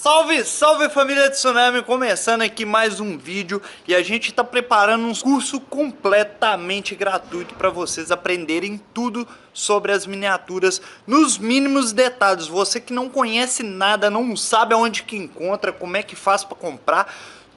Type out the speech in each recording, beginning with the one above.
Salve, salve família Tsunami, começando aqui mais um vídeo e a gente tá preparando um curso completamente gratuito para vocês aprenderem tudo sobre as miniaturas nos mínimos detalhes. Você que não conhece nada, não sabe aonde que encontra, como é que faz para comprar,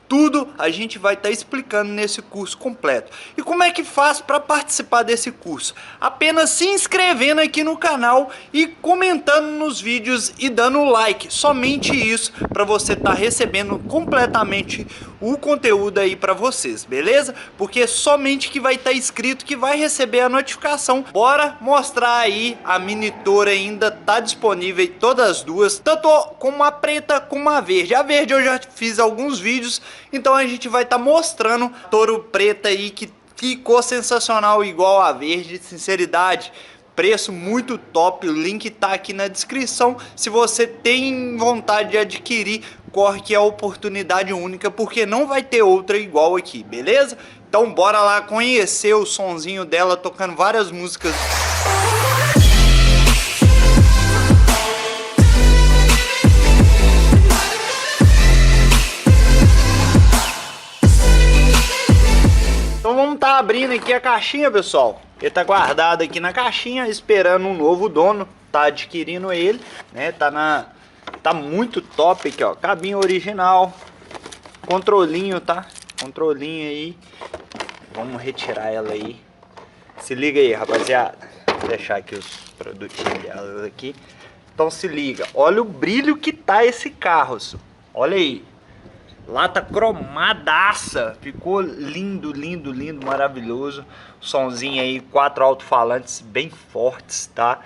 tudo a gente vai estar explicando nesse curso completo. E como é que faz para participar desse curso? Apenas se inscrevendo aqui no canal e comentando nos vídeos e dando like. Somente isso para você estar recebendo completamente o conteúdo aí para vocês, beleza? Porque somente que vai estar inscrito que vai receber a notificação. Bora mostrar aí a mini Toro, ainda tá disponível todas as duas, tanto como a preta como a verde. A verde eu já fiz alguns vídeos, então a gente vai estar mostrando Toro preta aí que ficou sensacional igual a verde, sinceridade. Preço muito top, o link tá aqui na descrição. Se você tem vontade de adquirir, corre que é oportunidade única, porque não vai ter outra igual aqui, beleza? Então bora lá conhecer o sonzinho dela, tocando várias músicas. Então vamos estar abrindo aqui a caixinha, pessoal. Ele tá guardado aqui na caixinha, esperando um novo dono, tá adquirindo ele, né? Tá muito top aqui, ó. Cabinho original, controlinho, tá? Controlinho aí. Vamos retirar ela aí. Se liga aí, rapaziada. Vou deixar aqui os produtinhos dela aqui. Então se liga. Olha o brilho que tá esse carro, olha aí. Lata cromadaça, ficou lindo, lindo, lindo, maravilhoso. Sonzinho aí, 4 alto-falantes bem fortes, tá?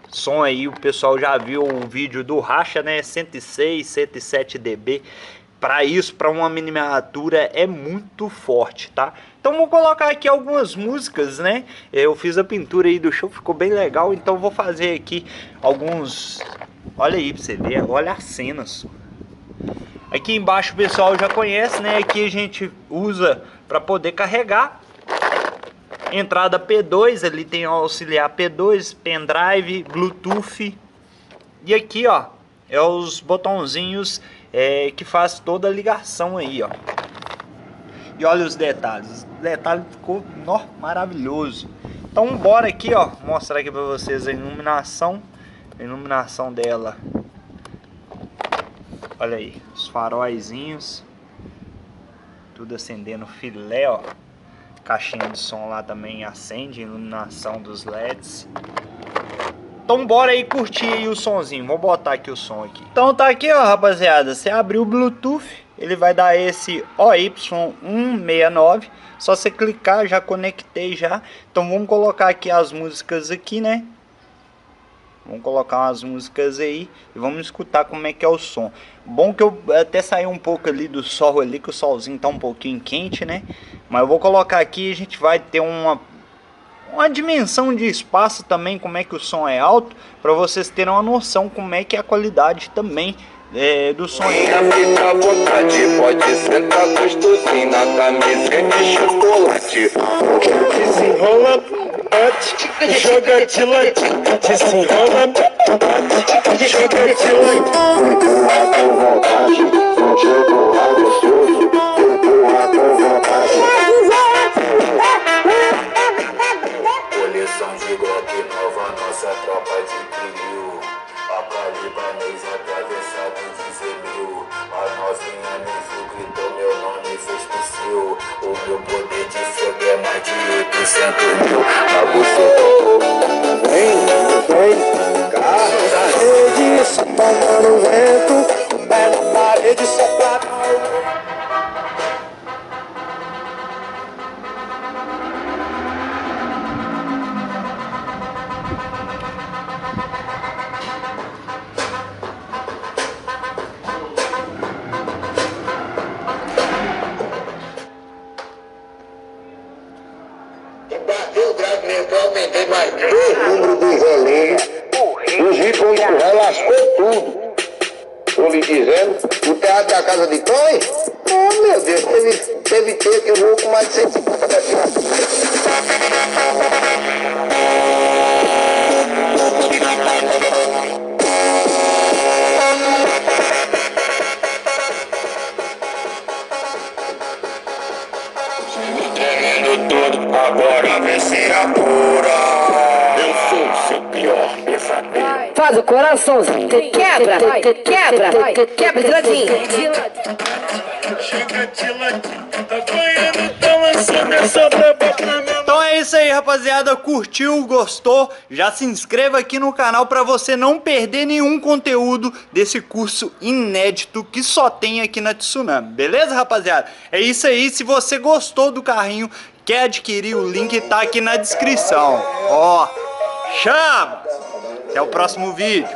Som aí, o pessoal já viu o vídeo do Racha, né? 106, 107 dB. Para isso, para uma miniatura é muito forte, tá? Então vou colocar aqui algumas músicas, né? Eu fiz a pintura aí do show, ficou bem legal. Então vou fazer aqui alguns... Olha aí pra você ver, olha as cenas. Aqui embaixo o pessoal já conhece, né? Aqui a gente usa para poder carregar. Entrada P2, ali tem o auxiliar P2, pendrive, Bluetooth. E aqui, ó, é os botãozinhos que faz toda a ligação aí, ó. E olha os detalhes. O detalhe ficou maravilhoso. Então bora aqui, ó, mostrar aqui para vocês a iluminação. A iluminação dela. Olha aí, os faróizinhos, tudo acendendo filé, ó. Caixinha de som lá também acende, iluminação dos LEDs. Então bora aí curtir aí o sonzinho, vou botar aqui o som aqui. Então tá aqui, ó, rapaziada, você abriu o Bluetooth, ele vai dar esse OY169. Só você clicar, já conectei já. Então vamos colocar aqui as músicas aqui, né? Vamos colocar umas músicas aí e vamos escutar como é que é o som. Bom que eu até saí um pouco ali do sol ali, que o solzinho tá um pouquinho quente, né? Mas eu vou colocar aqui e a gente vai ter uma dimensão de espaço também, como é que o som é alto, para vocês terem uma noção como é que é a qualidade também do som. Fica à vontade, pode sentar gostosinho na camisa de chocolate. Desenrola, bate, joga de lado. Desenrola, bate, joga de lado. Empurra com vontade, jogo gostoso. Empurra com vontade. Coleção de Glock nova, nossa tropa adquiriu. A Calibanês atravessado de Zemil. A novinha no fio gritou meu nome, fez psiu. O meu poder de fogo é mais de 800 mil. A buceta vem, carro da rede, só tomando vento. Pé na parede, só pra bateu, grave mental, aumentei mais 3 números do relé. O Zico empurrou, lascou tudo. Tô lhe dizendo, o teatro da casa de Tony, oh meu Deus, teve que eu vou com mais de 150 daqui. noia pura. Eu sou o seu pior pesadelo. Faz o coraçãozinho, quebra de ladinho. Chega de ladinho, tá banhando, tá lançando essa braba pra minha. Então é isso aí, rapaziada. Curtiu, gostou? Já se inscreva aqui no canal para você não perder nenhum conteúdo desse curso inédito que só tem aqui na Tsunami. Beleza, rapaziada? É isso aí. Se você gostou do carrinho, quer adquirir, o link tá aqui na descrição. Ó, chama! Até o próximo vídeo.